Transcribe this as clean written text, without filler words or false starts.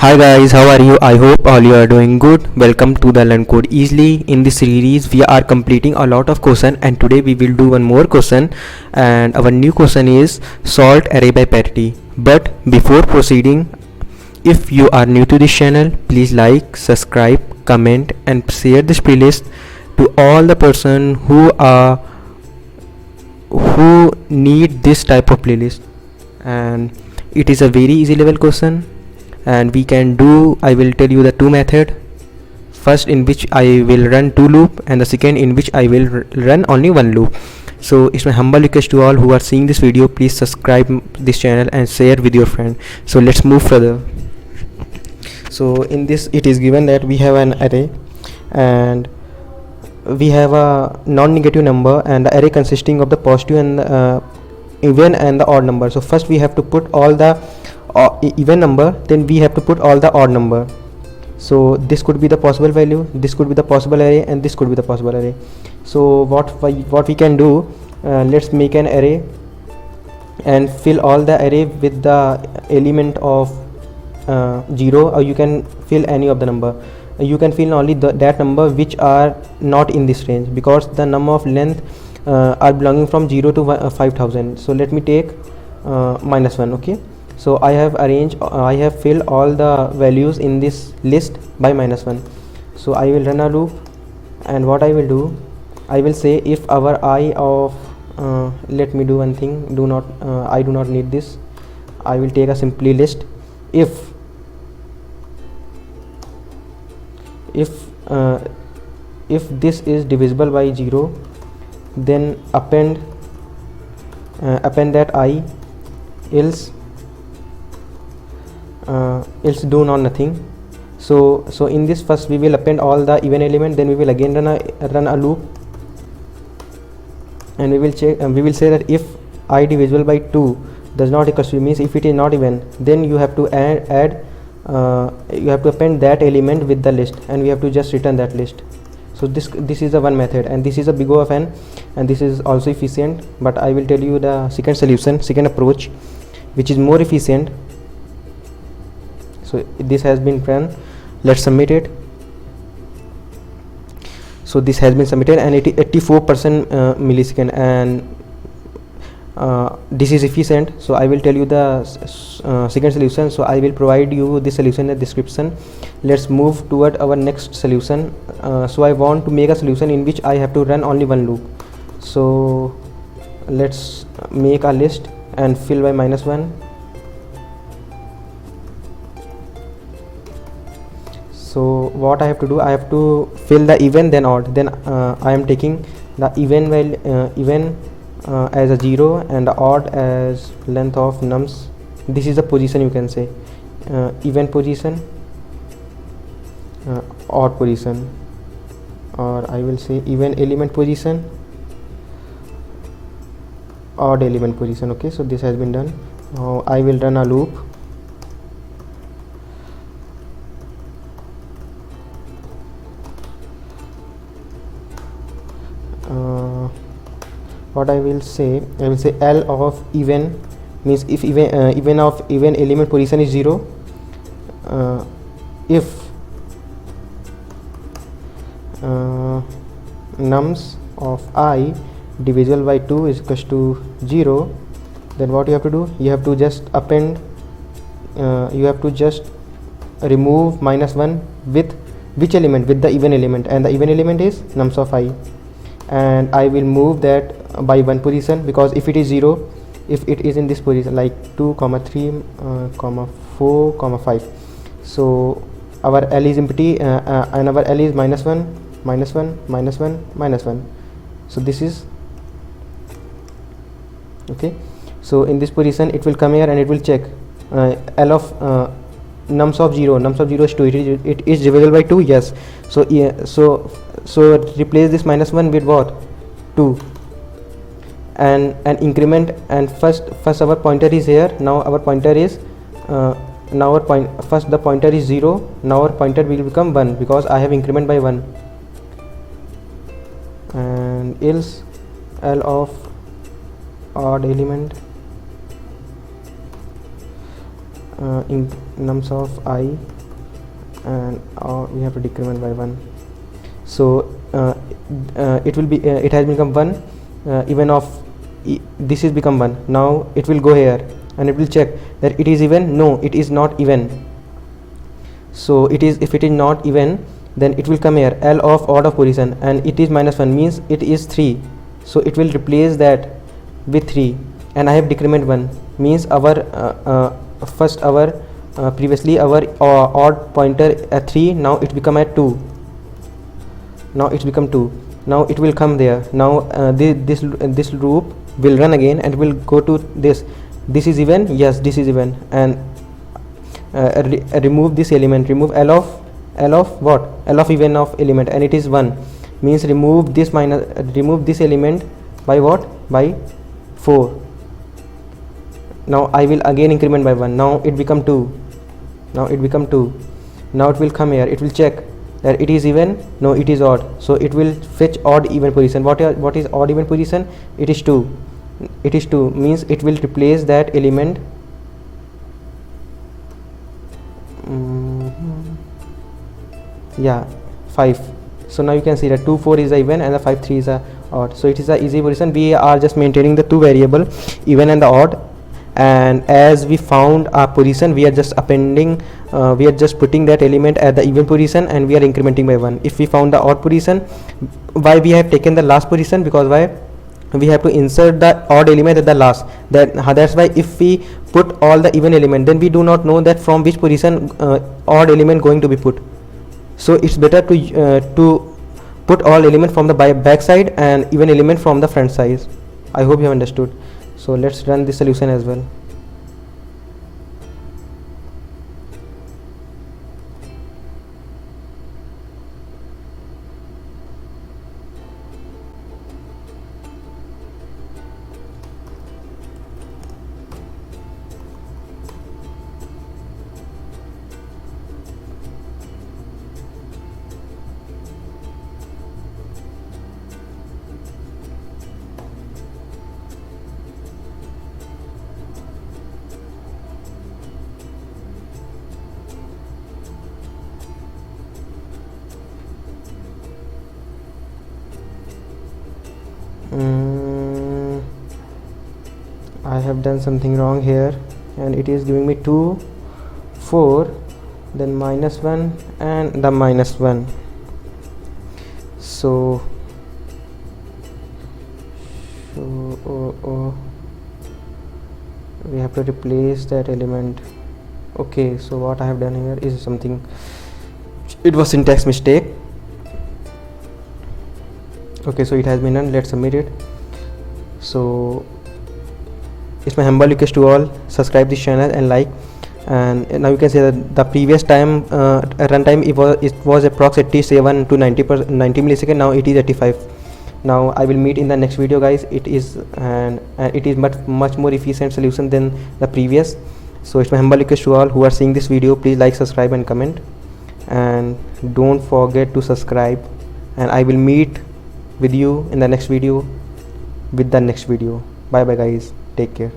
Hi guys, how are you? I hope all you are doing good. Welcome to the Learn Code Easily. In this series, we are completing a lot of question, and today we will do one more question. And our new question is sort array by parity. But before proceeding, if you are new to this channel, please like, subscribe, comment, and share this playlist to all the person who need this type of playlist. And it is a very easy level question, and we can do, I will tell you the two method. First, in which I will run two loop, and the second in which I will run only one loop. So it's my humble request to all who are seeing this video, please subscribe this channel and share with your friend. So let's move further. So in this, it is given that we have an array and we have a non-negative number, and the array consisting of the positive and even and the odd number. So first we have to put all the even number, then we have to put all the odd number. So this could be the possible value, this could be the possible array, and this could be the possible array. So what we can do, let's make an array and fill all the array with the element of 0, or you can fill any of the number. You can fill only that number which are not in this range, because the number of length are belonging from 0 to 5000. So let me take -1. Okay, so I have filled all the values in this list by -1. So I will run a loop, and what I will do, I will say if our I of let me do one thing, I do not need this. I will take a simply list. If this is divisible by 0, then append that I, else do nothing. So in this, first we will append all the even element, then we will again run a loop, and we will check, and we will say that if I divisible by 2 does not equal to, means if it is not even, then you have to add you have to append that element with the list, and we have to just return that list. So this is the one method, and this is a big O of n, and this is also efficient. But I will tell you the second approach, which is more efficient. So this has been run. Let's submit it. So this has been submitted, and it is 84% millisecond, and this is efficient. So I will tell you the second solution. So I will provide you this solution in the description. Let's move toward our next solution. So I want to make a solution in which I have to run only one loop. So let's make a list and fill by -1. So what I have to do, I have to fill the even then odd, then I am taking the even value as a 0 and the odd as length of nums. This is the position, you can say even position, odd position, or I will say even element position, odd element position. Okay, so this has been done. Now I will run a loop. What I will say L of even, means if even of even element position is 0, if nums of I divisible by 2 is equals to 0, then what you have to do, you have to just append, you have to just remove -1 with which element, with the even element, and the even element is nums of I, and I will move that by one position, because if it is 0, if it is in this position like 2, 3, 4, 5, so our L is empty, and our L is -1, -1, -1, -1. So this is okay. So in this position it will come here, and it will check L of nums of 0 is 2. It is divisible by 2, yes. So yeah, so replace this -1 with what, 2, and increment, and first our pointer is here. Now our pointer is first the pointer is 0. Now our pointer will become 1, because I have increment by 1, and else L of odd element nums of I, and we have to decrement by 1. So it will be it has become 1, even of this is become 1. Now it will go here and it will check that it is even. No, it is not even. So it is, if it is not even, then it will come here L of odd of position, and it is -1 means it is 3. So it will replace that with 3, and I have decrement 1 means our first our previously our odd pointer at 3, now it become at 2. Now it's become 2. Now it will come there. Now this loop will run again and will go to this. This is even. Yes, this is even. And remove this element. Remove L of what? L of even of element, and it is 1. Means remove this remove this element by what? By 4. Now I will again increment by 1. Now it become 2. Now it become 2. Now it will come here. It will check that it is even. No, it is odd. So it will fetch odd even position. What is odd even position? It is 2. It is 2 means it will replace that element. Yeah, 5. So now you can see that 2 4 is a even and the 5 3 is a odd. So it is a easy position. We are just maintaining the two variable, even and the odd, and as we found our position, we are just appending, we are just putting that element at the even position, and we are incrementing by 1. If we found the odd position, why we have taken the last position? Because why? We have to insert the odd element at the last. That's why if we put all the even element, then we do not know that from which position odd element going to be put. So it's better to put all element from the back side and even element from the front side. I hope you have understood. So let's run this solution as well. I have done something wrong here, and it is giving me 2 4, then -1 and the -1. So we have to replace that element. Okay, so what I have done here is something, it was syntax mistake. Okay, so it has been done. Let's submit it. So it's my humble request to all, subscribe this channel and like. And now you can say that the previous time runtime it was approx 87 to 90 millisecond. Now it is 85. Now I will meet in the next video, guys. It is and it is much more efficient solution than the previous. So it's my humble request to all who are seeing this video, please like, subscribe and comment, and don't forget to subscribe. And I will meet with you in the next video with the next video. Bye bye guys, take care.